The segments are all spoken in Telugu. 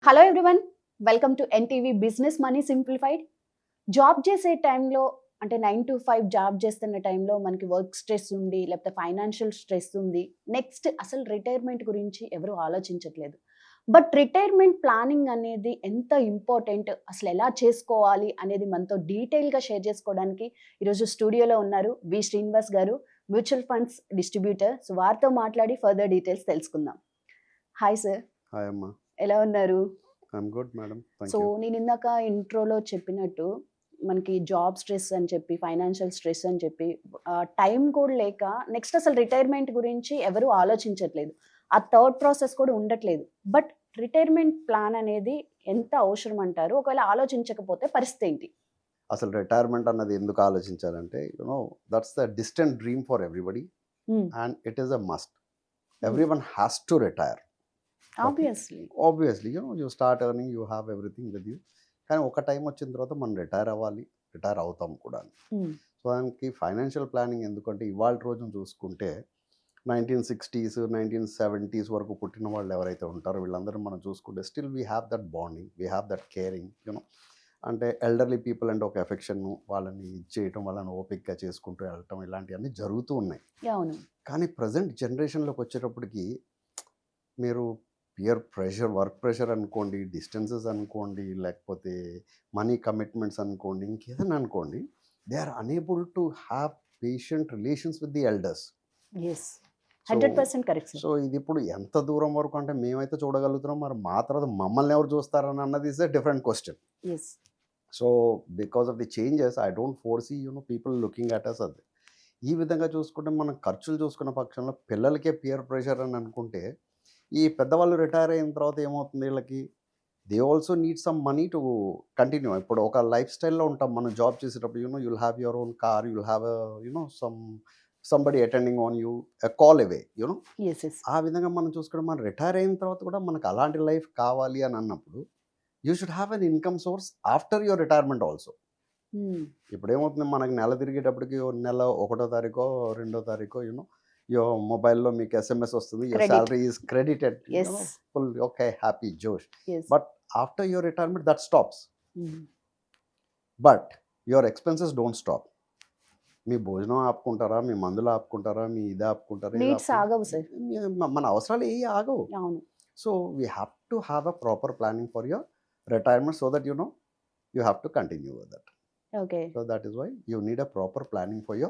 Hello everyone, welcome to NTV business money simplified. Job చేసే టైంలో అంటే 9 to 5 జాబ్ చేస్తున్న టైంలో మనకి వర్క్ స్ట్రెస్ ఉంది, లేకపోతే ఫైనాన్షియల్ స్ట్రెస్ ఉంది. నెక్స్ట్ అసలు రిటైర్మెంట్ గురించి ఎవరు ఆలోచించట్లేదు. బట్ రిటైర్మెంట్ ప్లానింగ్ అనేది ఎంత ఇంపార్టెంట్, అసలు ఎలా చేసుకోవాలి అనేది మనతో డీటెయిల్గా షేర్ చేసుకోవడానికి ఈరోజు స్టూడియోలో ఉన్నారు వి శ్రీనివాస్ గారు, మ్యూచువల్ ఫండ్స్ డిస్ట్రిబ్యూటర్. సో వారితో మాట్లాడి ఫర్దర్ డీటెయిల్స్ తెలుసుకుందాం. హాయ్ సార్, హాయ్ అమ్మా. ఎలా ఉన్నారు? I'm good madam, thank so you. నేను ఇందాక ఇంట్రోలో చెప్పినట్టు మనకి జాబ్ స్ట్రెస్ అని చెప్పి, ఫైనాన్షియల్ స్ట్రెస్ అని చెప్పి, టైం కూడా లేక నెక్స్ట్ అసలు రిటైర్మెంట్ గురించి ఎవరు ఆలోచించట్లేదు. ఆ థర్డ్ ప్రాసెస్ కూడా ఉండట్లేదు. బట్ రిటైర్మెంట్ ప్లాన్ అనేది ఎంత అవసరం అంటారు? ఒకవేళ ఆలోచించకపోతే పరిస్థితి ఏంటి? అసలు రిటైర్మెంట్ అన్నది ఎందుకు ఆలోచించాలంటే that's the distant dream for everybody and it is a must. Everyone has to retire. Obviously you start earning, you have everything with you. కానీ ఒక టైం వచ్చిన తర్వాత మనం రిటైర్ అవ్వాలి, రిటైర్ అవుతాం కూడా. సో దానికి ఫైనాన్షియల్ ప్లానింగ్ ఎందుకంటే ఇవాళ రోజున చూసుకుంటే 1960s 1970s వరకు పుట్టిన వాళ్ళు ఎవరైతే ఉంటారో వీళ్ళందరూ మనం చూసుకుంటే still we have that bonding, we have that caring. అంటే ఎల్డర్లీ పీపుల్ అంటే ఒక ఎఫెక్షన్, వాళ్ళని ఇచ్చేయటం, వాళ్ళని ఓపిక్గా చేసుకుంటూ వెళ్ళటం, ఇలాంటివన్నీ జరుగుతూ ఉన్నాయి. కానీ ప్రజెంట్ జనరేషన్లోకి వచ్చేటప్పటికి మీరు పియర్ ప్రెషర్, వర్క్ ప్రెషర్ అనుకోండి, డిస్టెన్సెస్ అనుకోండి, లేకపోతే మనీ కమిట్మెంట్స్ అనుకోండి, ఇంకేదైనా అనుకోండి, they are unable to have patient relations with the elders. 100% correct. So ఇది ఇప్పుడు ఎంత దూరం వరకు అంటే మేమైతే చూడగలుగుతున్నాం, మరి మా తర్వాత మమ్మల్ని ఎవరు చూస్తారని అన్నది is a different question. So because of the changes I don't foresee people looking at us. అది ఈ విధంగా చూసుకుంటే మనం ఖర్చులు చూసుకున్న పక్షంలో పిల్లలకే పియర్ ప్రెషర్ అని అనుకుంటే, ఈ పెద్దవాళ్ళు రిటైర్ అయిన తర్వాత ఏమవుతుంది, వీళ్ళకి they also need some money to continue. ఇప్పుడు ఒక లైఫ్ స్టైల్లో ఉంటాం మనం జాబ్ చేసేటప్పుడు, you'll have your own car, you'll have somebody attending on you, a call away. ఆ విధంగా మనం చూసుకుంటే మనం రిటైర్ అయిన తర్వాత కూడా మనకు అలాంటి లైఫ్ కావాలి అని అన్నప్పుడు you should have an income source after your retirement also. ఇప్పుడు ఏమవుతుంది, మనకి నెల తిరిగేటప్పటికి నెల 1వ తారీఖో 2వ తారీఖో యువర్ మొబైల్లో మీకు SMS వస్తుంది, your salary is credited, full okay happy జోష్. But after your retirement that stops. But your expenses don't stop. మీ భోజనం ఆపుకుంటారా, మీ మందులు ఆపుకుంటారా, మీ ఇది ఆపుకుంటారా, మన అవసరాలు ఏ ఆగవు. So we have to have a proper planning for your retirement so that you have to continue with that. So that is why you need a proper planning for your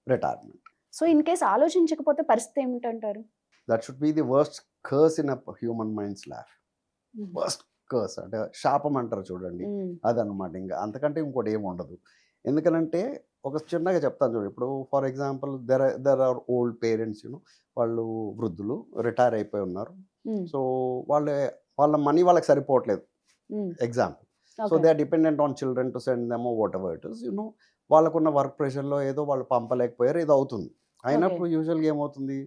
retirement. So in case ఆలోచించకపోతే పరిస్థితి ఏమిటంటారు? That should be the worst curse in a human mind's life. Worst curse అంటే శాపం అంటారు చూడండి, అదనమాట. ఇంకా అంతకంటే ఇంకోటి ఏమి ఉండదు. ఎందుకనంటే ఒక చిన్నగా చెప్తాను చూడండి. ఇప్పుడు for example there are old parents, వాళ్ళు వృద్ధులు రిటైర్ అయిపోయి ఉన్నారు. సో వాళ్ళ మనీ వాళ్ళకి సరిపోవట్లేదు. Example, so they are dependent on children to send them whatever it is. వాళ్ళకున్న వర్క్ ప్రెషర్లో ఏదో వాళ్ళు పంపలేకపోయారు, ఏదో అవుతుంది. అయినప్పుడు యూజువల్గా ఏమవుతుంది,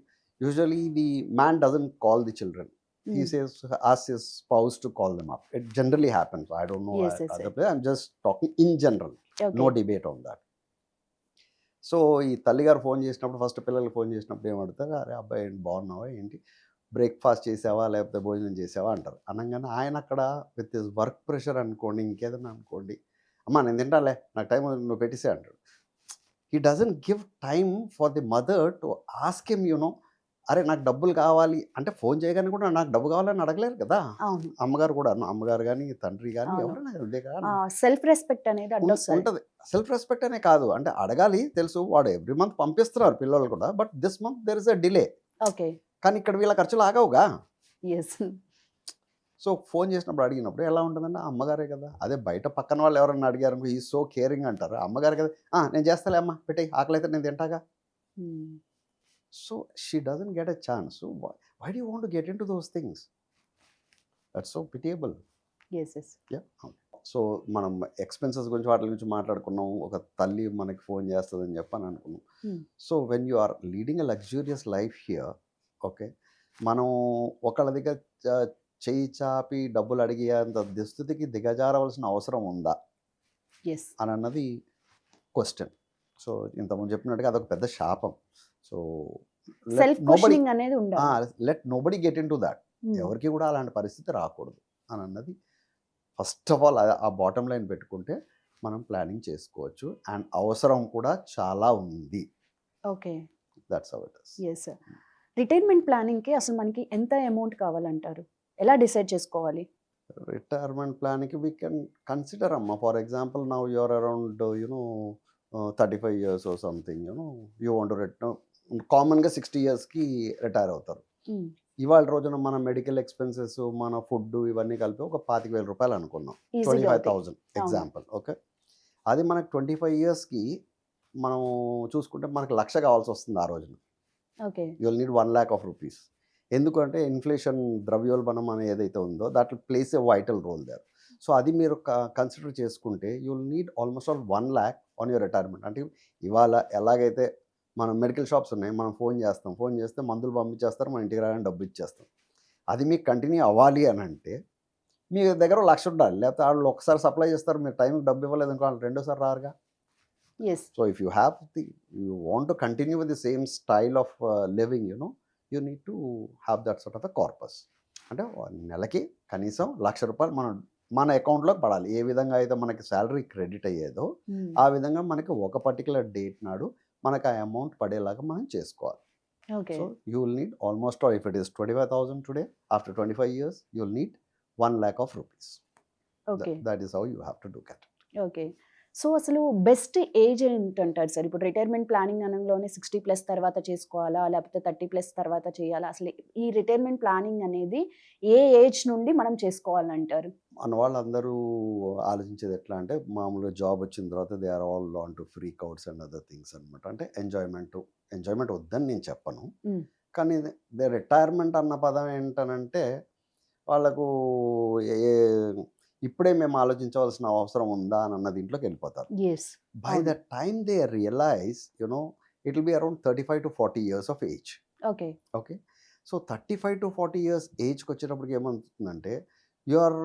usually the man doesn't call the children, he says ask his spouse to call them up. It generally happens. I don't know other place, I'm just talking in general. No debate on that. So ఈ తల్లిగారు ఫోన్ చేసినప్పుడు, ఫస్ట్ పిల్లలకి ఫోన్ చేసినప్పుడు ఏమడుతారు, అరే అబ్బాయి ఏంటి బాగున్నావా, ఏంటి బ్రేక్ఫాస్ట్ చేసావా, లేకపోతే భోజనం చేసావా అంటారు. అనగానే ఆయన అక్కడ విత్ హిస్ వర్క్ ప్రెషర్ అనుకోండి, ఇంకేదైనా అనుకోండి, అమ్మా నేను తింటాలే, నాకు టైం నువ్వు పెట్టేసే అంటాడు. He doesn't give time for the mother to ask him, అరే నాకు డబ్బులు కావాలి అంటే ఫోన్ చేయగానే కూడా నాకు డబ్బు కావాలని అడగలేరు కదా. అమ్మగారు కూడా, అమ్మగారు కానీ తండ్రి కానీ ఎవరైనా సెల్ఫ్ రెస్పెక్ట్ అనేది ఉంటుంది. సెల్ఫ్ రెస్పెక్ట్ అనే కాదు, అంటే అడగాలి, తెలుసు వాడు ఎవ్రీ మంత్ పంపిస్తున్నారు పిల్లలు కూడా, but this month there is a delay. కానీ ఇక్కడ వీళ్ళ ఖర్చులు ఆగవుగా. సో ఫోన్ చేసినప్పుడు అడిగినప్పుడు ఎలా ఉంటుందంటే, అమ్మగారే కదా. అదే బయట పక్కన వాళ్ళు ఎవరన్నా అడిగారు, ఈ సో కేరింగ్ అంటారు. అమ్మగారు కదా, నేను చేస్తాలే అమ్మ, పెట్టే ఆకలి అయితే నేను తింటాగా. So she doesn't get a chance. So why do you want to get in to those things? That's so pitiable. So మనం ఎక్స్పెన్సెస్ గురించి వాటి గురించి మాట్లాడుకున్నాం. ఒక తల్లి మనకి ఫోన్ చేస్తుందని చెప్పని అనుకున్నాం. So when you are leading a luxurious life here, okay, మనం ఒకళ్ళ దగ్గర చేయి చాపి డబ్బులు అడిగేంత దుస్థితికి దిగజారవలసిన అవసరం ఉందా అని అన్నది క్వశ్చన్. సో ఇంతకుముందు చెప్పినట్టుగా అదొక పెద్ద శాపం. So let nobody get in to that. ఎవరికి కూడా అలాంటి పరిస్థితి రాకూడదు. అని అన్నది first of all a bottom line పెట్టుకుంటే మనం ప్లానింగ్ చేసుకోవచ్చు. అండ్ అవసరం కూడా చాలా ఉంది. Okay. That's how it is. Yes sir. Retirement ప్లానింగ్‌కి అసలు మనకి ఎంత అమౌంట్ కావాలంటారు? ఎలా డిసైడ్ చేసుకోవాలి? రిటైర్మెంట్ ప్లాన్‌కి వీ కెన్ కన్సిడర్ అమ్మా. For example now you are around 35 years or something you want to కామన్‌గా 60 ఇయర్స్‌కి రిటైర్ అవుతారు. హ్మ్. ఇవాళ రోజున మన మెడికల్ ఎక్స్‌పెన్సెస్, మన ఫుడ్ ఇవన్నీ కలిపి ఒక రూ. 25,000 అనుకుందాం. ఈజీగా అవుతాయి. 25,000 అవును. ఎగ్జాంపుల్. ఓకే. అది మనకు 25 ఇయర్స్‌కి మనం చూసుకుంటే మనకు 1,00,000 కావాల్సొస్తుంది ఆ రోజున. Okay. You will need 1,00,000 rupees. ఎందుకంటే ఇన్‌ఫ్లేషన్ ద్రవ్యోల్బణం అని ఏదైతే ఉందో that will place a vital role there. So అది మీరు కన్సిడర్ చేసుకుంటే you will need almost all 1,00,000 on your retirement. అంటే ఇవాళ ఎలాగైతే మనం మెడికల్ షాప్స్ ఉన్నాయి. మనం ఫోన్ చేస్తాం. ఫోన్ చేస్తే మందులు పంపించేస్తారు. మన ఇంటికి రాగానే డబ్బు ఇచ్చేస్తాం. అది మీకు కంటిన్యూ అవ్వాలి అనంటే మీ దగ్గర ఓ 1,00,000 ఉండాలి. లేకపోతే ఆళ్ళు ఒకసారి సప్లై చేస్తారు. మీరు టైంకి డబ్బు ఇవ్వలేదనుకో ఆళ్ళు రెండోసారి రారుగా. Yes. So if you have you want to continue with the same style of living, you need to have that sort of a corpus. అంటే నెలకి కనీసం రూ. 1,00,000 మన అకౌంట్లోకి పడాలి. ఏ విధంగా అయితే మనకి శాలరీ క్రెడిట్ అయ్యేదో హ్మ్. ఆ విధంగా మనకి ఒక పర్టికులర్ డేట్ నాడు మనకు ఆ అమౌంట్ పడేలాగా మనం చేసుకోవాలి. Okay. So you will need almost if it is 25,000 today after 25 years you will need 1,00,000 rupees. Okay. That is how you have to do that. Okay. So అసలు బెస్ట్ ఏజ్ ఏంటంటారు సార్? ఇప్పుడు రిటైర్మెంట్ ప్లానింగ్ అనంలోనే 60+ తర్వాత చేసుకోవాలా? లేకపోతే 30+ తర్వాత చేయాలా? అసలు ఈ రిటైర్మెంట్ ప్లానింగ్ అనేది ఏ ఏజ్ నుండి మనం చేసుకోవాలంటారు? మన వాళ్ళందరూ ఆలోచించేది ఎట్లా అంటే మామూలుగా జాబ్ వచ్చిన తర్వాత they are all on to freak outs and other things అనమాట. అంటే ఎంజాయ్మెంట్ వద్దని నేను చెప్పను. హ్మ్. కానీ రిటైర్మెంట్ అన్న పదం ఏంటనంటే వాళ్ళకు ఏ ఇప్పుడే మేము ఆలోచించవలసిన అవసరం ఉందా అని అన్న దీంట్లోకి వెళ్ళిపోతారు. యెస్. బై అవును. The time they realise it will be around 35 to 40 years of age. Okay. Okay. So 35 to 40 years ఏజ్కి వచ్చేటప్పటికి ఏమవుతుందంటే you are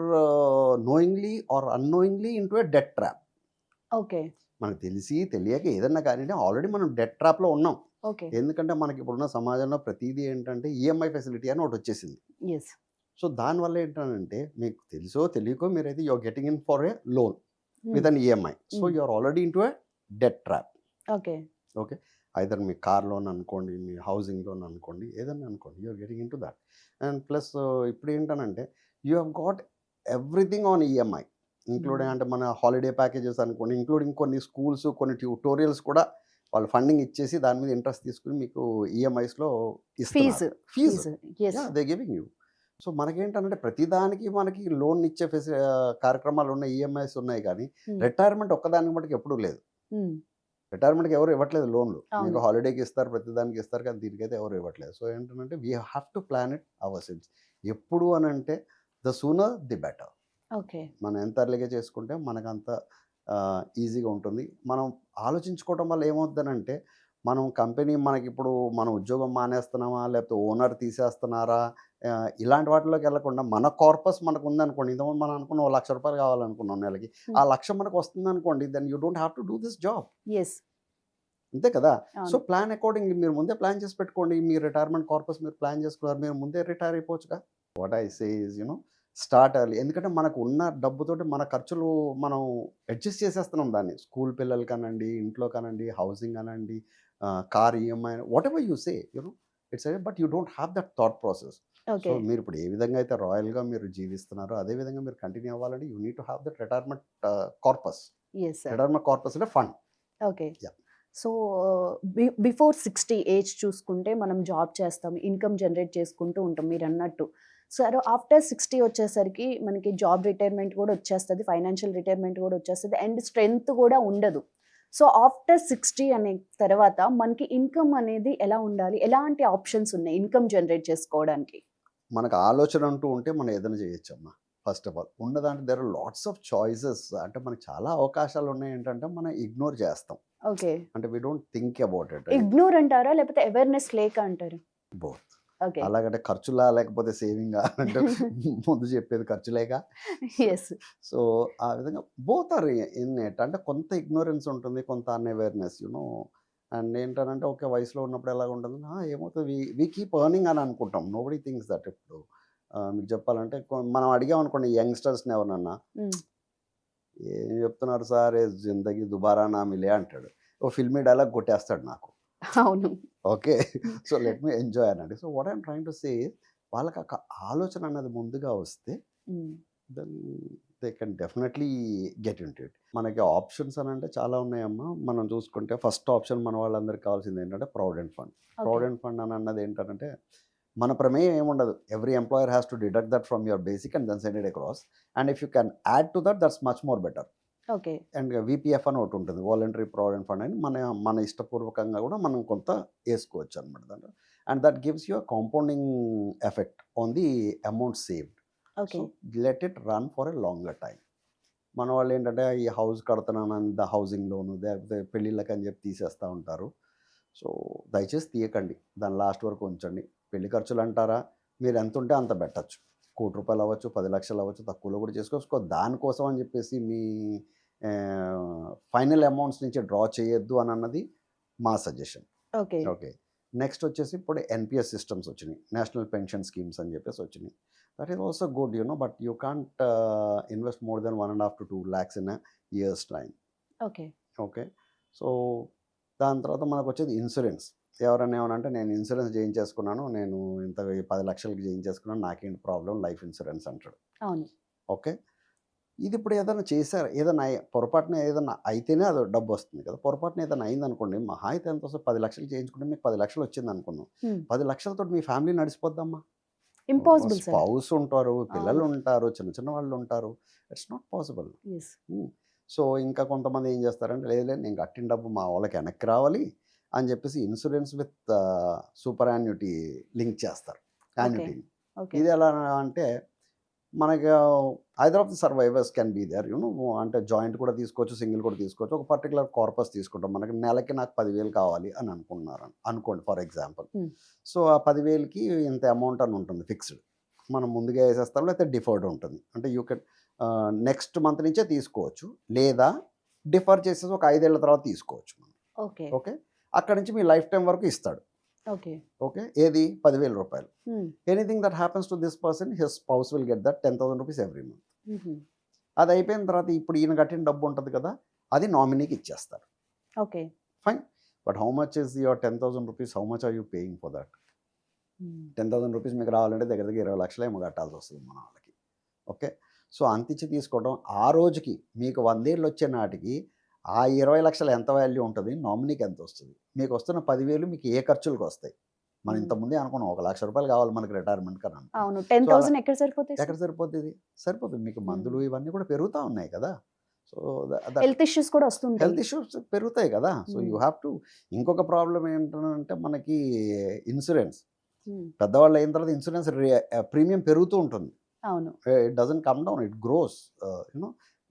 knowingly or unknowingly into a debt trap. Okay. మనకు తెలిసి తెలియక ఏదన్నా కానీ ఆల్రెడీ మనం డెట్ ట్రాప్లో ఉన్నాం. ఓకే. ఎందుకంటే మనకి ఇప్పుడున్న సమాజంలో ప్రతిదీ ఏంటంటే ఈఎంఐ ఫెసిలిటీ అని ఒకటి వచ్చేసింది. యెస్. సో దానివల్ల ఏంటంటే మీకు తెలుసో తెలియకో మీరైతే you are getting in for a loan hmm. With an EMI. So hmm. You are already into a debt trap. Okay. Okay. Either మీ కార్ లోన్ అనుకోండి, మీ హౌసింగ్ లోన్ అనుకోండి, ఏదన్నా అనుకోండి. You are getting into that. And plus ఇప్పుడు ఏంటనంటే you have got everything on EMI. Including hmm. అంటే మన హాలిడే ప్యాకేజెస్ అనుకోండి, ఇంక్లూడింగ్ కొన్ని స్కూల్స్, కొన్ని ట్యూటోరియల్స్ కూడా వాళ్ళు ఫండింగ్ ఇచ్చేసి దాని మీద ఇంట్రెస్ట్ తీసుకొని మీకు ఈఎంఐస్‌లో ఇస్తున్నారు. Fee. Fee. Fee. Yes. They giving you. So మనకేంటంటే ప్రతిదానికి మనకి లోన్ ఇచ్చే కార్యక్రమాలు ఉన్నాయి, ఈఎంఐస్ ఉన్నాయి కానీ హ్మ్. రిటైర్మెంట్ ఒక్కదానికి మటుకు ఎప్పుడూ లేదు. హ్మ్. రిటైర్మెంట్‌కి ఎవరు ఇవ్వట్లేదు లోన్‌లు. మీకు అవును. హాలిడేకి ఇస్తారు, ప్రతిదానికి ఇస్తారు కానీ దీనికైతే ఎవరు ఇవ్వట్లేదు. సో ఏంటంటే we have to plan it ourselves. ఎప్పుడు అనంటే the sooner the better. Okay. మనం ఎంత ఎర్లీగా చేసుకుంటే మనకంత ఈజీగా ఉంటుంది. మనం ఆలోచించుకోవటం వల్ల ఏమవుద్దనంటే మనం కంపెనీ మనకిప్పుడు మన ఉద్యోగం మానేస్తున్నామా? లేకపోతే ఓనర్ తీసేస్తున్నారా? ఇలాంటి వాటిలోకి వెళ్ళకుండా మన కార్పస్ మనకుందనుకోండి. ఇంతకుముందు మనం అనుకున్నాం ఓ రూ. 1,00,000 కావాలనుకున్నాం నెలకి. ఆ హ్మ్. 1,00,000 మనకు వస్తుందనుకోండి. Then you don't have to do this job. Yes. అంతే కదా! సో, అవును. ప్లాన్ అకార్డింగ్‌లీ మీరు ముందే ప్లాన్ చేసి పెట్టుకోండి. మీ రిటైర్మెంట్ కార్పస్ మీరు ప్లాన్ చేసుకున్నారు. మీరు ముందే రిటైర్ అయిపోవచ్చుగా. What I say is start early. ఎందుకంటే మనకు ఉన్న డబ్బుతోటి మన ఖర్చులు మనం అడ్జస్ట్ చేసేస్తున్నాం దాన్ని. స్కూల్ పిల్లలు కానండి, ఇంట్లో కానండి, హౌసింగ్ అనండి, car EMI whatever you say it's but you don't have that thought process. So okay. మీరు ఇప్పుడు ఏ విధంగా అయితే రాయల్‌గా మీరు జీవిస్తున్నారో అదే విధంగా మీరు కంటిన్యూ అవ్వాలంటే you need to have that retirement corpus. Yes sir. Retirement corpus అంటే fund. Okay. Yeah! So before 60 age చూసుకుంటే మనం జాబ్ చేస్తాం. ఇన్‌కమ్ జనరేట్ చేసుకుంటూ ఉంటాం మీరన్నట్టు. సరే ఆఫ్టర్ 60 వచ్చేసరికి మనకి జాబ్ రిటైర్మెంట్ కూడా వచ్చేస్తది. ఫైనాన్షియల్ రిటైర్మెంట్ కూడా వచ్చేస్తది. అండ్ స్ట్రెంత్ కూడా ఉండదు. సో ఆఫ్టర్ 60 అనే తర్వాత మనకి ఇన్‌కమ్ అనేది ఎలా ఉండాలి? ఎలాంటి ఆప్షన్స్ ఉన్నాయి ఇన్‌కమ్ జనరేట్ చేసుకోవడానికి? మనకు ఆలోచన అంటూ ఉంటే మనం ఏదైనా చేయొచ్చమ్మా. ఫస్ట్ ఆఫ్ ఆల్ ఉన్నదాంట్లో there are lots of choices. అంటే మనకు చాలా అవకాశాలు ఉన్నాయి ఏంటంటే మనం ఇగ్నోర్ చేస్తాం. ఓకే. అంటే we don't think about it. Ignore అంటారా? లేకపోతే అవేర్‌నెస్ లేక అంటారా? బోత్. ఓకే. అలాగంటే ఖర్చులా లేకపోతే సేవింగా అంటే ముందు చెప్పేది ఖర్చులేగా. యెస్. సో ఆ విధంగా బోత్ ఆర్ ఇన్ ఇట్. అంటే కొంత ఇగ్నోరెన్స్ ఉంటుంది, కొంత అన్‌అవేర్‌నెస్ అండ్ ఏంటనంటే ఓకే వయసులో ఉన్నప్పుడు ఎలాగుంటుంది ఏమవుతుంది వి కీప్ ఎర్నింగ్ అని అనుకుంటాం. నోబడీ థింక్స్ దట్ ఇప్పుడు మీకు చెప్పాలంటే మనం అడిగామనుకోండి యంగ్‌స్టర్స్‌ని ఎవరినన్నా, హ్మ్. "ఏం చెప్తున్నారు సార్ ఏ జిందగీ దుబారా నా మిలే" అంటాడు. ఓ ఫిల్మీ డైలాగ్ కొట్టేస్తాడు నాకు. అవును. Okay. So, let me enjoy అనండి. So, what I'm trying to say వాళ్ళకి ఒక ఆలోచన అన్నది ముందుగా వస్తే hmm. Then they can definitely get into it. మనకి ఆప్షన్స్ అనంటే చాలా ఉన్నాయమ్మా. మనం చూసుకుంటే ఫస్ట్ ఆప్షన్ మన వాళ్ళందరికి కావాల్సింది ఏంటంటే provident fund. Okay. Provident fund అని అన్నది ఏంటంటే మన ప్రమేయం ఏముండదు. Every employer has to deduct that from your basic and then send it across. And if you can add to that that's much more better. Okay. And VPF అని ఒకటి ఉంటుంది. వాలంటరీ ప్రావిడెంట్ ఫండ్ అని మన ఇష్టపూర్వకంగా కూడా మనం కొంత ఏసుకోవచ్చు అనమాట దాంట్లో. And that gives you a compounding effect on the amount saved. Okay. So, let it run for a longer time. మన వాళ్ళు ఏంటంటే ఈ హౌస్ కడుతున్నానని హౌసింగ్ లోను లేకపోతే పెళ్ళిళ్ళకని చెప్పి తీసేస్తూ ఉంటారు. సో, దయచేసి తీయకండి. దాని లాస్ట్ వరకు ఉంచండి. పెళ్లి ఖర్చులు అంటారా, మీరు ఎంత ఉంటే అంత పెట్టచ్చు. ₹1,00,00,000 అవ్వచ్చు, 10,00,000 అవ్వచ్చు, తక్కువలో కూడా చేసుకోవచ్చు. దానికోసం అని చెప్పేసి మీ ఫైనల్ అమౌంట్స్ నుంచి డ్రా చేయొద్దు అని అన్నది మా సజెషన్. ఓకే. ఓకే. నెక్స్ట్ వచ్చేసి ఇప్పుడు ఎన్‌పీఎస్ సిస్టమ్స్ వచ్చినాయి. నేషనల్ పెన్షన్ స్కీమ్స్ అని చెప్పేసి వచ్చినాయి. That is also good but you can't invest more than 1.5 to 2 lakhs in a years time. Okay. Okay. So, దాని తర్వాత మనకొచ్చేది ఇన్సూరెన్స్. ఎవరన్నా ఏమనంటే నేను ఇన్సూరెన్స్ చేయించేసుకున్నాను. నేను ఇంత 10,00,000కి చేయించేసుకున్నాను. నాకేంటి ప్రాబ్లమ్ లైఫ్ ఇన్సూరెన్స్ అంటాడు. అవును. ఓకే. ఇది ఇప్పుడు ఏదైనా చేశారు ఏదన్నా పొరపాటున ఏదన్నా అయితేనే అది డబ్బొస్తుంది కదా! పొరపాటున ఏదైనా అయిందనుకోండి మహా అయితే ఎంతొస్తది 10,00,000 చేయించుకుంటే మీకు 10,00,000 వచ్చిందనుకుందాం. హ్మ్. 10,00,000తోటి మీ ఫ్యామిలీ నడిచిపోద్దమ్మా. Impossible sir. స్పౌస్ ఉంటారు, అవును. పిల్లలుంటారు, చిన్న చిన్న వాళ్ళుంటారు. It's not possible. Yes. Hmm. So, ఇంకా కొంతమంది ఏం చేస్తారంటే, లేదు లేదు నేను కట్టిన డబ్బు మా వాళ్ళకి వెనక్కి రావాలి అని చెప్పేసి insurance with super annuity link చేస్తారు. ఓకే. యాన్యుటీని. ఓకే. ఇది ఎలా అంటే మనకి either of the survivors can be there అంటే జాయింట్ కూడా తీసుకోవచ్చు, సింగిల్ కూడా తీసుకోవచ్చు. ఒక పర్టిక్యులర్ కార్పస్ తీసుకుంటాం. మనకి నెలకి నాకు 10,000 కావాలి అని అనుకున్నారు అనుకోండి ఫర్ ఎగ్జాంపుల్. హ్మ్. సో, ఆ 10,000కి ఇంత అమౌంట్ అని ఉంటుంది ఫిక్స్డ్. మనం ముందుగా ఏసేస్తాం లేకపోతే డిఫర్డ్ ఉంటుంది. అంటే యూ కెన్ నెక్స్ట్ మంత్ నుంచే తీసుకోవచ్చు. లేదా డిఫర్ చేసేసి ఒక 5 ఏళ్ల తర్వాత తీసుకోవచ్చు మనం. ఓకే. ఓకే. అక్కడి నుంచి మీ లైఫ్ టైమ్ వరకు ఇస్తాడు. ఓకే. ఓకే. ఏది రూ. 10,000. హ్మ్. Anything that happens to this person his spouse will get that ₹10,000 every month. హుహు. అది అయిపోయిన తర్వాత ఇప్పుడు ఈయన కట్టిన డబ్బు ఉంటది కదా! అది నామినీకి ఇచ్చేస్తారు. Okay. Fine. But how much is your ₹10,000 how much are you paying for that? Hmm. ₹10,000 మీకు రావాలంటే దగ్గర దగ్గర 20,00,000 ఏమో కట్టాల్సొస్తది మన వాళ్ళకి. ఓకే. సో, అంతిచ్చి తీసుకోవడం ఆ రోజుకి మీకు 100 ఏళ్ళు వచ్చే నాటికి ఆ 20,00,000 ఎంత వాల్యూ ఉంటది? నామినీకి ఎంతొస్తది? మీకొస్తున్న 10,000 మీకు ఏ ఖర్చులకొస్తాయి? మనం హ్మ్. ఇంతకుముందే అనుకున్నాం ఒక ₹1,00,000 కావాలి మనకి రిటైర్మెంట్‌కి అని అనుకున్నాం. అవును. సో, అలా 10,000 ఎక్కడ సరిపోతాయి ఎక్కడ సార్? సరిపోద్దిది? సరిపోతుంది. మీకు మందులు హ్మ్. ఇవన్నీ కూడా పెరుగుతా ఉన్నాయి కదా! సో, దట్ హెల్త్ ఇష్యూస్ కూడా వస్తుంటాయి. హెల్త్ ఇష్యూస్ పెరుగుతాయి కదా! సో, యూ హ్మ్. హావ్ టు ఇంకొక ప్రాబ్లమ్ ఏంటంటే మనకి ఇన్సూరెన్స్. హ్మ్. పెద్దవాళ్ళు అయిన తర్వాత ఇన్సూరెన్స్ ప్రీమియం పెరుగుతూ ఉంటుంది. అవును. It doesn't come down. It grows.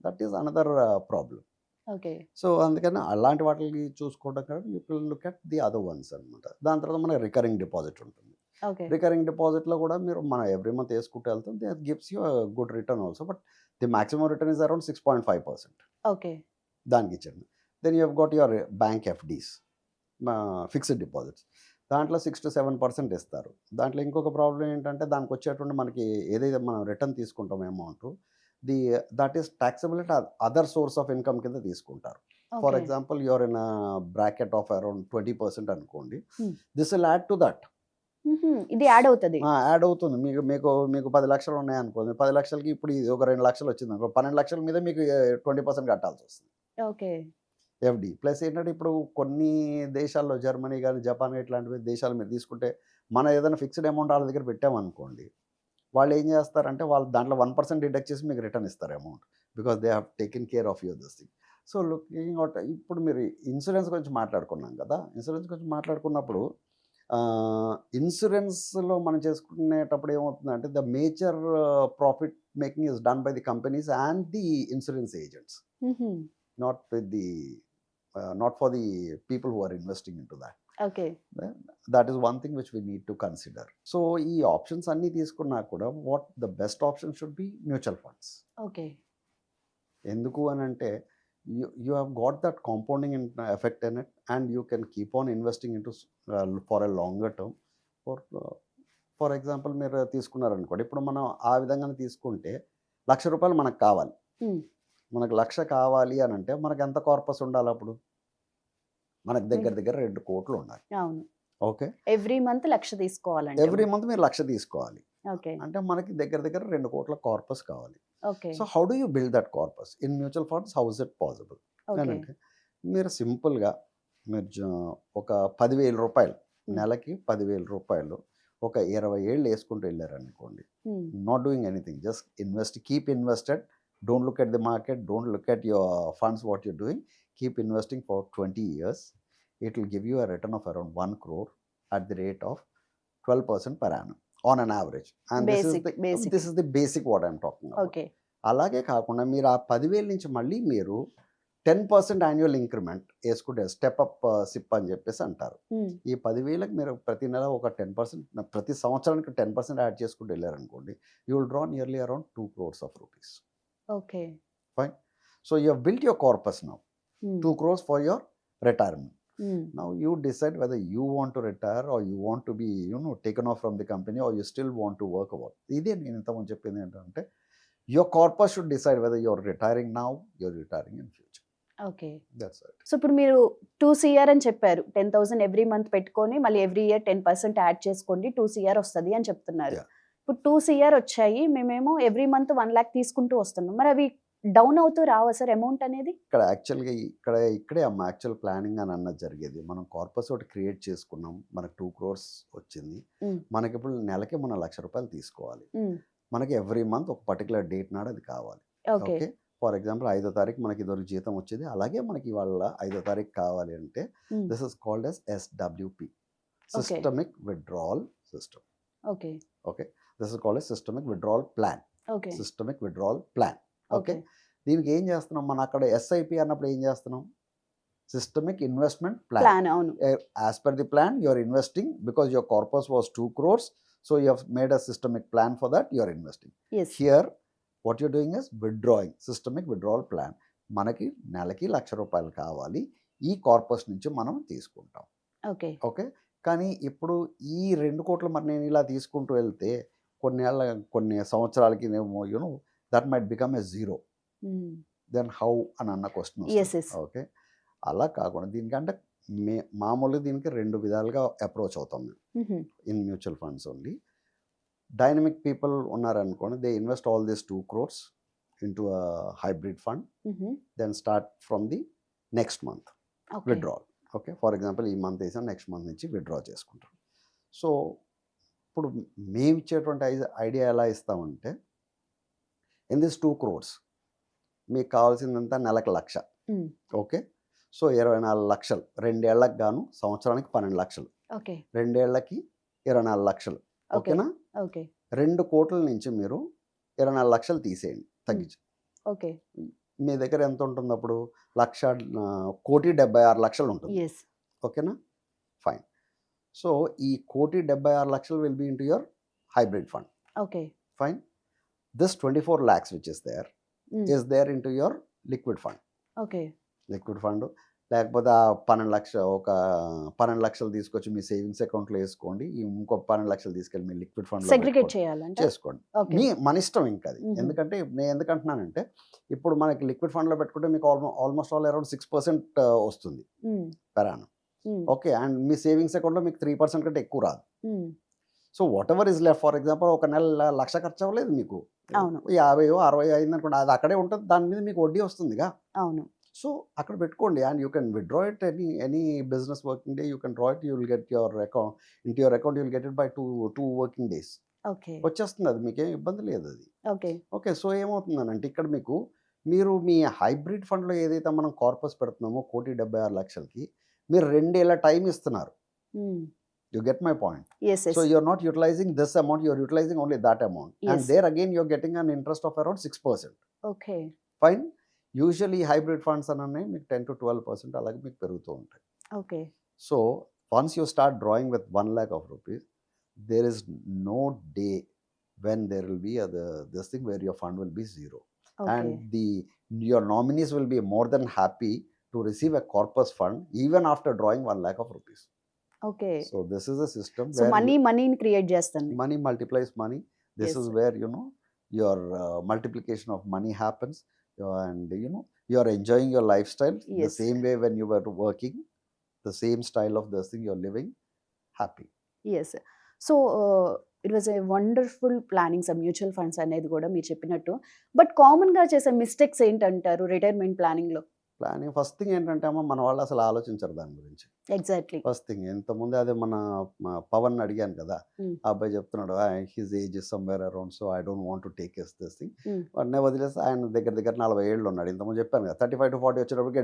That is another problem. Okay. So, అందుకని అలాంటి వాటికి చూసుకోవడం కాదు. You can look at the other ones అనమాట. దాని తర్వాత మనకి రికరింగ్ డిపాజిట్ ఉంటుంది. ఓకే. రికరింగ్ డిపాజిట్‌లో కూడా మీరు మన ఎవ్రీ మంత్ ఏసుకుంటూ వెళ్తే that gives you good return also. But the maximum return is around 6.5% okay. దానికిచ్చింది. Then you have got your bank FDs fixed deposits. దాంట్లో 6-7% ఇస్తారు. దాంట్లో ఇంకొక ప్రాబ్లమ్ ఏంటంటే దానికొచ్చేటువంటి మనకి ఏదైతే మనం రిటర్న్ తీసుకుంటామో amount the that is taxable at other source of income కింద తీసుకుంటారు. For okay. Example you are in bracket of around 20% అనుకోండి. Hmm. This will add to that. హుహు. ఇది యాడ్ అవుతది. యాడ్ అవుతుంది. మీకు 10,00,000 ఉన్నాయనుకోండి. 10,00,000కి ఇప్పుడు ఇది ఒక 2,00,000 వచ్చిందనుకో 12,00,000 మీద మీకు 20% కట్టాల్సొస్తుంది. ఓకే. ఎఫ్‌డి. ప్లస్ ఏంటంటే ఇప్పుడు కొన్ని దేశాల్లో జర్మనీ గాని, జపాన్ ఇట్లాంటివి దేశాలు మీరు తీసుకుంటే మనం ఏదైనా ఫిక్స్డ్ అమౌంట్ ఆళ్ళ దగ్గర పెట్టామనుకోండి. వాళ్ళేం చేస్తారంటే వాళ్ళు దాంట్లో 1% డిడక్ట్ చేసి మీకు రిటర్న్ ఇస్తారు amount. Because they have taken care of your this thing. So, looking out ఇప్పుడు మీరు ఇన్సూరెన్స్ గురించి మాట్లాడుకున్నాం కదా! ఇన్సూరెన్స్ గురించి మాట్లాడుకున్నప్పుడు ఇన్సూరెన్స్‌లో మనం చేసుకునేటప్పుడు ఏమవుతుందంటే the major profit making is done by the companies and the insurance agents. హుహు. Not with the not for the people who are investing into that. Okay. That is one thing which we need to consider. So, ఈ ఆప్షన్స్ అన్నీ తీసుకున్నా కూడా what the best option should be mutual funds. Okay. ఎందుకు అనంటే you have got that compounding effect in it and you can keep on investing into for a longer term for for example మీరు తీసుకున్నారనుకోండి, ఇప్పుడు మనం ఆ విధంగానే తీసుకుంటే రూ. 1,00,000 మనకు కావాలి. హ్మ్. మనకు 1,00,000 కావాలి అనంటే మనకు ఎంత కార్పస్ ఉండాలప్పుడు? మనకు దగ్గర హ్మ్. దగ్గర 2,00,00,000 ఉండాలి. అవును. ఓకే. ఎవ్రీ మంత్ 1,00,000 తీసుకోవాలంటే ఎవ్రీ మనం. మంత్ మీరు 1,00,000 తీసుకోవాలి. ఓకే. అంటే మనకి దగ్గర దగ్గర 2,00,00,000 కార్పస్ కావాలి. Okay. So how do you build that corpus? In mutual funds how is it possible? Okay. అనంటే మీరు సింపుల్‌గా మీరు ఒక రూ. 10,000 హ్మ్. నెలకి రూ. 10,000 ఒక 20 ఏళ్ళు యేసుకుంటూ ఎళ్లారనుకోండి. హ్మ్. Not doing anything. Just invest. Keep invested. Don't look at the market. Don't look at your funds what you're doing. Keep investing for 20 years. It will give you a return of around 1 crore at the rate of 12% per annum on an average. And basic. this is the basic what I'm talking about. Okay. అలాగే కాకుండా మీరు ఆ 10,000 నుంచి మళ్ళీ మీరు 10% యాన్యువల్ ఇంక్రిమెంట్ యేసుకుంటే స్టెప్ అప్ సిప్ అని చెప్పేసి అంటారు. హ్మ్. ఈ 10,000కి మీరు ప్రతి నెల ఒక 10% ప్రతి సంవత్సరానికి 10% యాడ్ చేసుకుంటూ వెళ్ళారనుకోండి, you will draw nearly around 2 crores of rupees. Okay. Fine. So you have built your corpus now. హ్మ్. 2 crores for your retirement. హ్మ్. Now you decide whether you want to retire or you want to be, taken off from the company or you still want to work about. ఇదే నేను ఇంతకుముందు చెప్పింది ఏంటంటే, your corpus should decide whether you're retiring now, you're retiring in future. Okay. That's it. So ఇప్పుడు మీరు 2 CR అని చెప్పారు. 10,000 ఎవ్రీ మంత్ పెట్టుకొని మళ్ళీ ఎవ్రీ ఇయర్ 10% యాడ్ చేసుకోండి 2 CR వస్తది అని చెప్తున్నారు. Yeah. ఇప్పుడు 2 CR వచ్చాయి. మేమేమో ఎవ్రీ మంత్ 1,00,000 తీసుకుంటూ వస్తున్నాం. మరి అవి డౌన్ అవుతూ రావా సార్ అమౌంట్ అనేది? ఇక్కడే అమ్మ యాక్చువల్ ప్లానింగ్ అని అన్నది జరిగేది. మనం కార్పస్ ఒకటి క్రియేట్ చేసుకున్నాం. మనకు 2 crores వచ్చింది. హ్మ్. మనకిప్పుడు నెలకి మనం రూ. 1,00,000 తీసుకోవాలి. హ్మ్. మనకి ఎవ్రీ మంత్ ఒక పర్టికులర్ డేట్ నాడు అది కావాలి. ఓకే. ఓకే. ఫర్ ఎగ్జాంపుల్ 5వ తారీఖు మనకి ఇదివరకు జీతం వచ్చేది. అలాగే మనకి ఇవాళ 5వ తారీఖు కావాలి అంటే hmm. This is called as SWP. Okay. Systemic withdrawal system. Okay. Okay. This is called as systemic withdrawal plan. Okay. Systemic withdrawal plan. Okay. Okay. దీనికి ఏం చేస్తున్నాం? మనం అక్కడ SIP అన్నప్పుడు ఏం చేస్తున్నాం? Systemic investment plan. ప్లాన్ అవును. As per the plan, you are investing because your corpus was 2 crores. So you have made a systemic plan for that. You are investing. Yes. Here, what you're doing is withdrawing. Systemic withdrawal plan. మనకి నెలకి రూ. 1,00,000 కావాలి. ఈ కార్పస్ నుంచి మనం తీసుకుంటాం. ఓకే. ఓకే. కానీ ఇప్పుడు ఈ 2 కోట్లు మరి నేను ఇలా తీసుకుంటూ వెళ్తే కొన్ని సంవత్సరాలకి that might become a zero. హ్మ్. దెన్ హౌ అని అన్న క్వశ్చన్ యెస్. వస్తుంది. యెస్. ఓకే. అలా కాకుండా దీనికంటే మామూలుగా దీనికి 2 విధాలుగా అప్రోచ్ అవుతాం మేము. హుహు. In mutual funds only. Dynamic people ఉన్నారనుకోండి, they invest all this 2 crores into a hybrid fund, హుహు. then start from the next month okay. withdrawal. Okay. For example ఈ మంత్ వేసాం, నెక్స్ట్ మంత్ నుంచి విత్డ్రా చేసుకుంటాం. సో ఇప్పుడు మేము ఇచ్చేటువంటి ఐడియా ఎలా ఇస్తామంటే, ఇన్ దిస్ 2 crores మీకు కావాల్సిందంతా నెలకు 1,00,000. హ్మ్. ఓకే. సో 24 లక్షలు 2 ఏళ్లకు గాను సంవత్సరానికి 12 లక్షలు. ఓకే. 2 ఏళ్లకి 24 లక్షలు. ఓకే. ఓకేనా? ఓకే. 2 కోట్ల నుంచి మీరు 24 లక్షలు తీసేయండి తగ్గించి. ఓకే. మీ దగ్గర ఎంత ఉంటుంది అప్పుడు? 1,76,00,000 ఉంటుంది. యెస్. ఓకేనా? ఫైన్. సో ఈ 1,76,00,000 will be into your hybrid fund. Okay. Fine. This 24 lakhs which is there hmm. Is there into your liquid fund. Okay. Liquid fund లేకపోతే ఆ 12 లక్షలు తీసుకొచ్చి మీ సేవింగ్స్ అకౌంట్లో వేసుకోండి. ఇంకో 12 లక్షలు తీసుకెళ్ళి మీ లిక్విడ్ ఫండ్లో సెగ్రిగేట్ చేయాలంట. చేసుకోండి. ఓకే. మన ఇష్టం ఇంకా అది. హుహు. ఎందుకంటే నేను ఎందుకంటున్నానంటే, ఇప్పుడు మనకి లిక్విడ్ ఫండ్లో పెట్టుకుంటే మీకు ఆల్మోస్ట్ ఆల్ అరౌండ్ 6% వస్తుంది హ్మ్. పెర్ యానం. హ్మ్. ఓకే. అండ్ మీ సేవింగ్స్ అకౌంట్లో మీకు 3% కంటే ఎక్కువ రాదు. హ్మ్. So what ever is left, for example ఒక నెల 1,00,000 ఖర్చు అవ్వలేదు మీకు, అవును. 50 60 అయిందనుకోండి, అది అక్కడే ఉంటుంది. దాని మీద మీకు వడ్డీ వస్తుందిగా. అవును. సో అక్కడ పెట్టుకోండి. And you can withdraw it any business working day. You can draw it. You will get your account into your account. You will get it by 2 working days. Okay. వచ్చేస్తుంది. అది మీకేం ఇబ్బంది లేదు అది. ఓకే. ఓకే. సో ఏమవుతుందనంటే ఇక్కడ మీరు మీ హైబ్రిడ్ ఫండ్లో ఏదైతే మనం కార్పస్ పెడుతున్నామో 1,76,00,000కి మీరు 2 ఏళ్ల టైం ఇస్తున్నారు. హ్మ్. You get my point. Yes. So yes. you're not utilizing this amount, you're utilizing only that amount. And Yes. there again you're getting an interest of around 6%. Okay. Fine. Usually hybrid funds అనే మీకు 10 to 12% అలాగే మీకు పెరుగుతూ ఉంటాయి. Okay. So once you start drawing with 1,00,000 of rupees, there is no day when there will be this thing where your fund will be zero. Okay. And your nominees will be more than happy to receive a corpus fund even after drawing 1,00,000 of rupees. Okay. So this is a system so మనీని క్రియేట్ చేస్తుంది. money multiplies money. This Yes, is sir. where your multiplication of money happens, and you are enjoying your lifestyle the Yes. same way when you were working, the same style of this thing you're living happy. Yes. So it was a wonderful plannings mutual funds అనేది కూడా మీరు చెప్పినట్టు. బట్ కామన్గా చేసే మిస్టేక్స్ ఏంటంటారు రిటైర్మెంట్ ప్లానింగ్లో? ప్లానింగ్ ఫస్ట్ థింగ్ ఏంటంటే అమ్మ, మన వాళ్ళు అసలు ఆలోచించరు దాని గురించి. ఎగ్జాక్ట్లీ. ఫస్ట్ థింగ్ ఇంతకుముందే అదే మన పవన్ అడిగాను కదా, ఆ అబ్బాయి చెప్తున్నాడు his age is somewhere around, so I don't want to take this thing. వాటినే వదిలేసి ఆయన దగ్గర దగ్గర 40 ఏళ్ళు ఉన్నాడు. ఇంతకుముందు చెప్పాను కదా, 35 to 40 వచ్చేటప్పటికి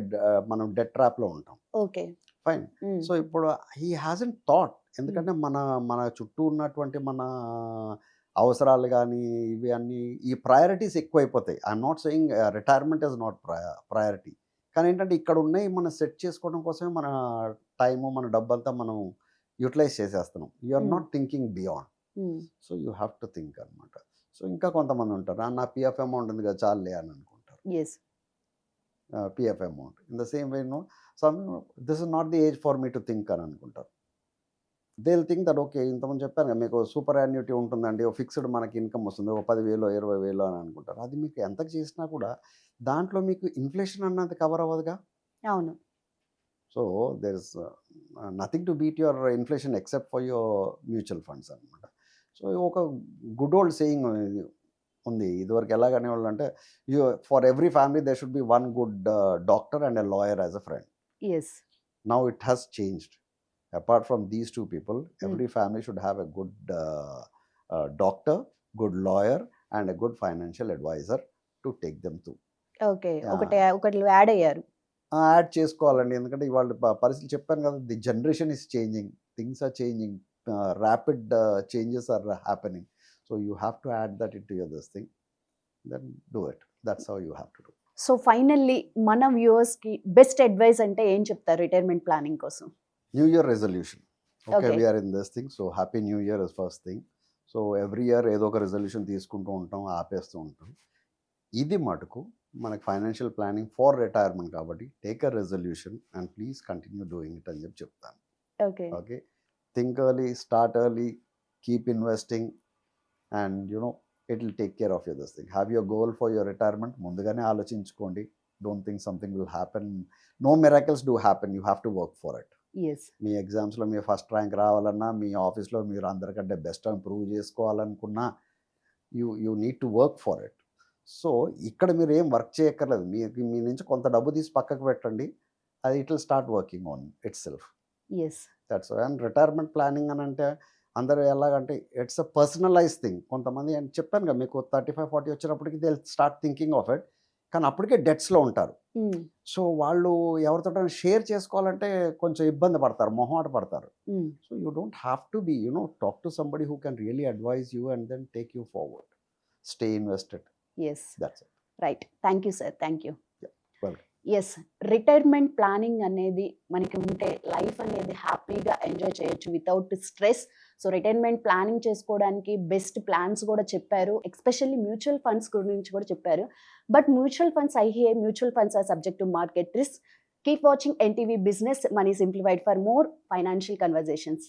మనం డెట్ ట్రాప్లో ఉంటాం. Okay, fine. సో ఇప్పుడు హీ హ్యాజంట్ థాట్, ఎందుకంటే మన మన చుట్టూ ఉన్నటువంటి మన అవసరాలు కానీ ఇవి అన్నీ ఈ ప్రయారిటీస్ ఎక్కువైపోతాయి. I'm not saying retirement is not priority, కానీ ఏంటంటే ఇక్కడ ఉన్నాయి మనం సెట్ చేసుకోవడం కోసమే మన టైము మన డబ్బంతా మనం యూటిలైజ్ చేసేస్తున్నాం. You are not thinking beyond. So you have to think అనమాట. సో ఇంకా కొంతమంది ఉంటారు, నా పిఎఫ్ అమౌంట్ ఉంది కదా చాలులే అని అనుకుంటారు. PF amount in the same way some this is not the age for me to think అని అనుకుంటారు. They will think that okay, ఇంతకుముందు చెప్పాను కదా మీకు సూపర్ యాన్యుటీ ఉంటుందండి, ఫిక్స్డ్ మనకి ఇన్కమ్ వస్తుంది, 10,000 20,000 అని అనుకుంటారు. అది మీకు ఎంతకు చేసినా కూడా దాంట్లో మీకు ఇన్ఫ్లేషన్ అన్నది కవర్ అవ్వదుగా. అవును. So there is nothing to beat your inflation except for your mutual funds అనమాట. సో ఒక గుడ్ ఓల్డ్ సేయింగ్ ఉంది, ఇదివరకు ఎలాగనే వాళ్ళు అంటే, for every family they should be one good doctor and a lawyer as a friend. Now it has changed. Apart from these two people, every family should have a good doctor, good lawyer, and a good financial advisor to take them through. Okay, ఒకటి యాడ్ అయ్యారు. యాడ్ చేసుకోవాలండి, ఎందుకంటే ఇవాళ పరిస్థితి చెప్పాను కదా, the generation is changing, things are changing, rapid changes are happening. So you have to add that in to your this thing, then do it. That's how you have to do. So finally మన వ్యూవర్స్కి బెస్ట్ అడ్వైస్ అంటే ఏం చెప్తారు రిటైర్మెంట్ ప్లానింగ్ కోసం? New Year resolution. Okay, Okay. we are in this thing. So happy New Year is first thing. So every year ఏదో ఒక రెజల్యూషన్ తీసుకుంటూ ఉంటాం, ఆపేస్తూ ఉంటాం. ఇది మటుకు మనకు ఫైనాన్షియల్ ప్లానింగ్ ఫర్ రిటైర్మెంట్ కాబట్టి take a resolution and please continue doing it అని చెప్తాను. Okay, okay, think early, start early, keep investing, and it will take care of your this thing. Have your goal for your retirement ముందుగానే ఆలోచించుకోండి. Don't think something will happen. No miracles do happen, you have to work for it. మీ ఎగ్జామ్స్లో మీరు ఫస్ట్ ర్యాంక్ రావాలన్నా, మీ ఆఫీస్లో మీరు అందరికంటే బెస్ట్ అని ప్రూవ్ చేసుకోవాలనుకున్నా, you need to work for it. So ఇక్కడ మీరు ఏం వర్క్ చేయక్కర్లేదు, మీ నుంచి కొంత డబ్బు తీసి పక్కకు పెట్టండి, అది it will start working on it self. That's. And retirement planning అని అంటే అందరూ ఎలాగంటే ఇట్స్ అ పర్సనలైజ్ థింగ్. కొంతమంది అని చెప్పాను కదా మీకు 35-40 వచ్చినప్పటికి they start thinking of it, కానీ అప్పటికే డెట్స్లో ఉంటారు. సో వాళ్ళు ఎవరితో షేర్ చేసుకోవాలంటే కొంచెం ఇబ్బంది పడతారు, మొహమాట పడతారు. So you don't have to be talk to somebody who can really advise you and then take you forward. Stay invested. That's it. Right. Thank you sir, thank you. Welcome. Yes, retirement planning అనేది మనకి ఉంటే లైఫ్ అనేది హ్యాపీగా ఎంజాయ్ చేయొచ్చు without stress. So retirement planning చేసుకోవడానికి బెస్ట్ ప్లాన్స్ కూడా చెప్పారు, ఎస్పెషల్లీ మ్యూచువల్ ఫండ్స్ గురించి కూడా చెప్పారు. But mutual funds mutual funds are subject to market risk. Keep watching NTV Business Money Simplified for more financial conversations.